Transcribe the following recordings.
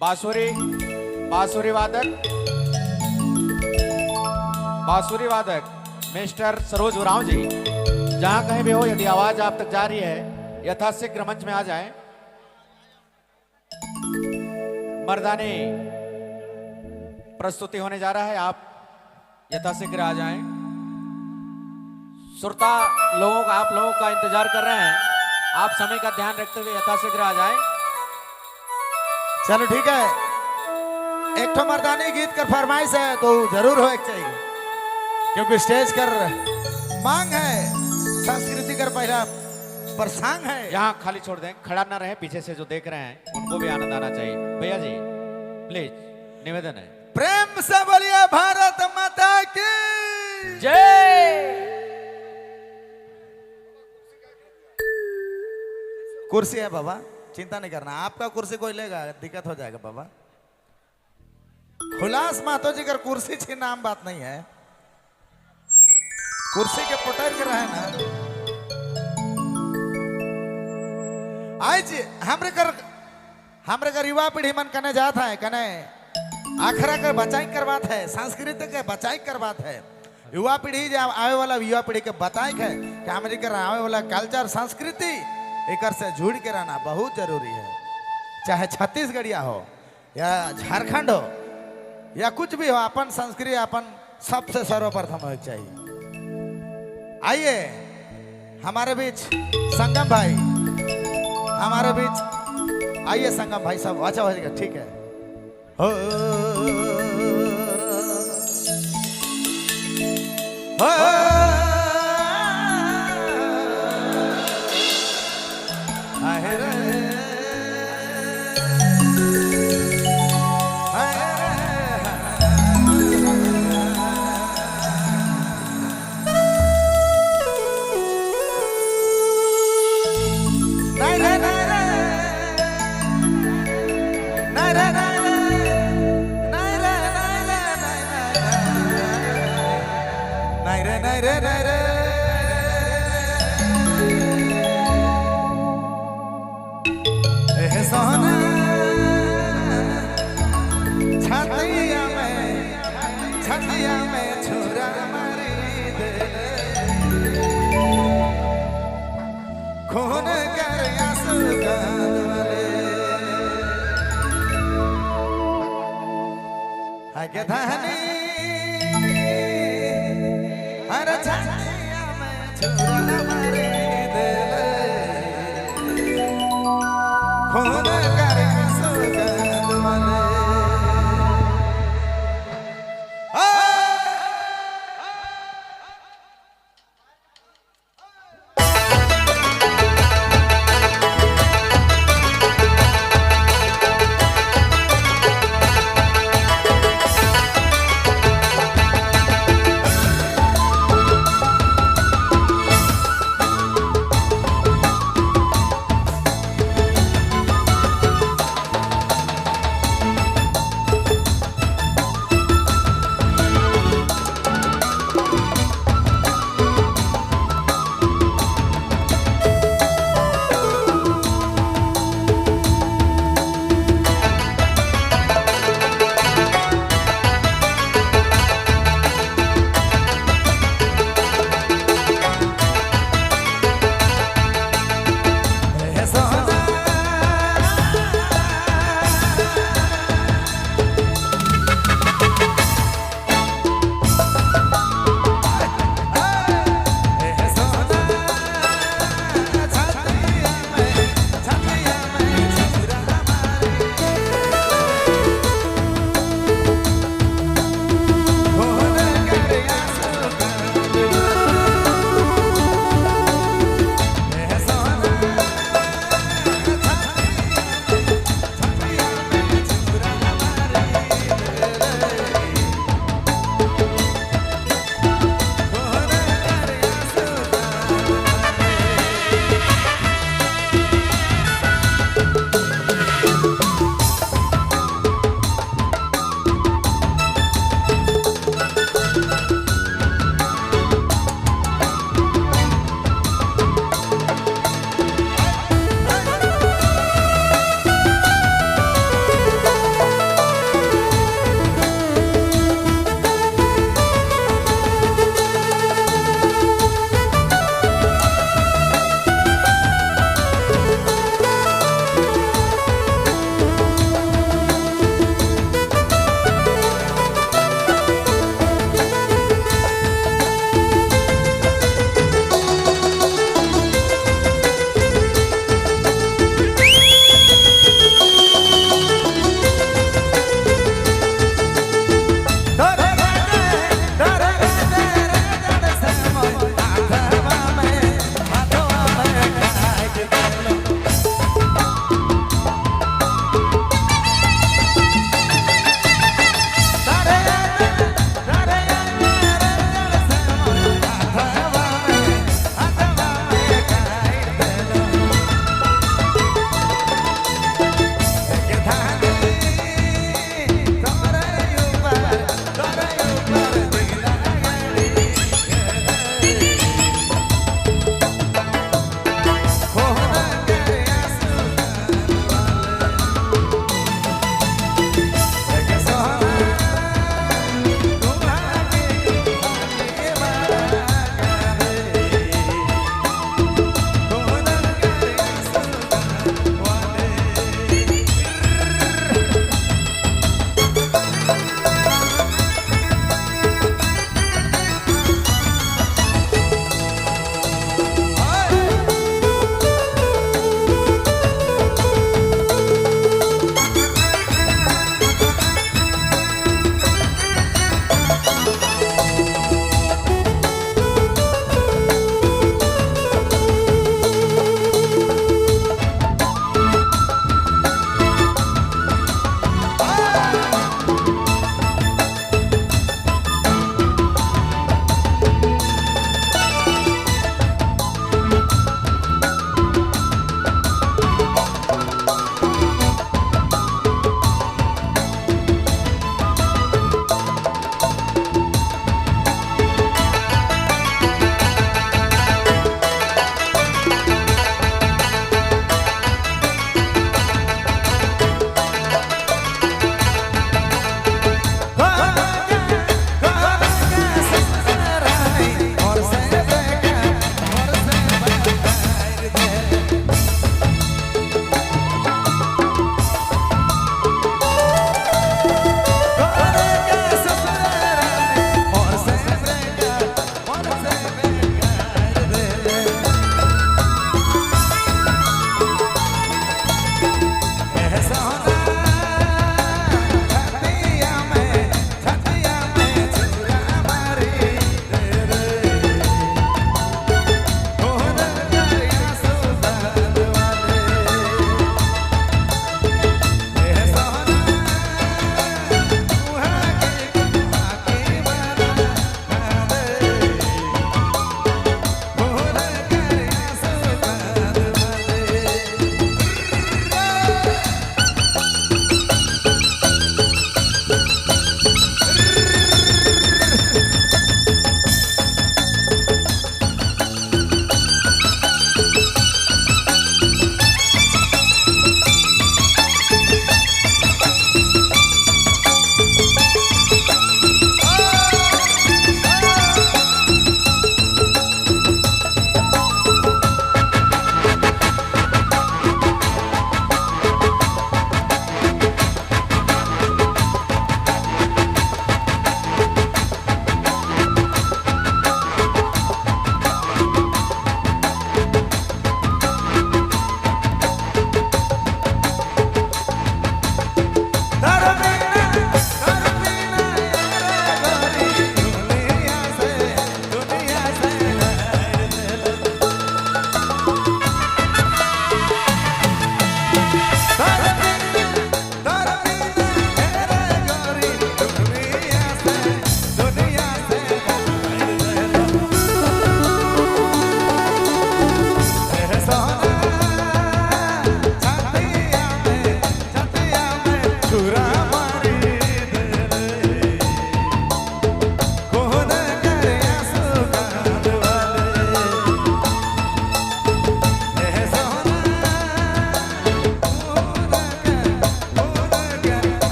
बांसुरी बांसुरी वादक मिस्टर सरोज उरांव जी, जहां कहीं भी हो, यदि आवाज आप तक जा रही है यथाशीघ्र मंच में आ जाएं। मर्दानी प्रस्तुति होने जा रहा है, आप यथाशीघ्र आ जाएं। श्रोता लोगों का, आप लोगों का इंतजार कर रहे हैं, आप समय का ध्यान रखते हुए यथाशीघ्र आ जाएं। चलो ठीक है, एक तो मर्दानी गीत कर फरमाइश है तो जरूर हो एक चाहिए, क्योंकि स्टेज कर मांग है, संस्कृति कर पहला प्रसंग है। यहाँ खाली छोड़ दें, खड़ा ना रहे, पीछे से जो देख रहे हैं उनको भी आनंद आना चाहिए। भैया जी प्लीज निवेदन है। प्रेम से बोलिए भारत माता की जय। कुर्सी है बाबा, चिंता नहीं करना, आपका कुर्सी कोई लेगा दिक्कत हो जाएगा बाबा। खुलास मातो जी कर कुर्सी छीनना आम बात नहीं है, कुर्सी के पुटर के रहे ना। आज हमरे कर युवा पीढ़ी मन कने जात है, कने आखरा के बचाई कर बात है, संस्कृति के बचाई कर बात है। युवा पीढ़ी जब आवे वाला युवा पीढ़ी के बताई है कि हमारे कर आवे वाला कल्चर संस्कृति एक से जुड़ के रहना बहुत जरूरी है। चाहे छत्तीसगढ़िया हो या झारखंड हो या कुछ भी हो, अपन संस्कृति अपन सबसे सर्वप्रथम होना चाहिए। आइए हमारे बीच संगम भाई, हमारे बीच आइए संगम भाई साहब। अच्छा हो जाएगा, ठीक है। हो छतिया में छुरा मारी दे, खून कर आंसू गाले आगे धानी, हर छतिया में छुरा मारी दे, खून कर आंसू गाले।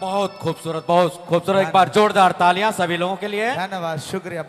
बहुत खूबसूरत एक बार जोरदार तालियां सभी लोगों के लिए। धन्यवाद शुक्रिया।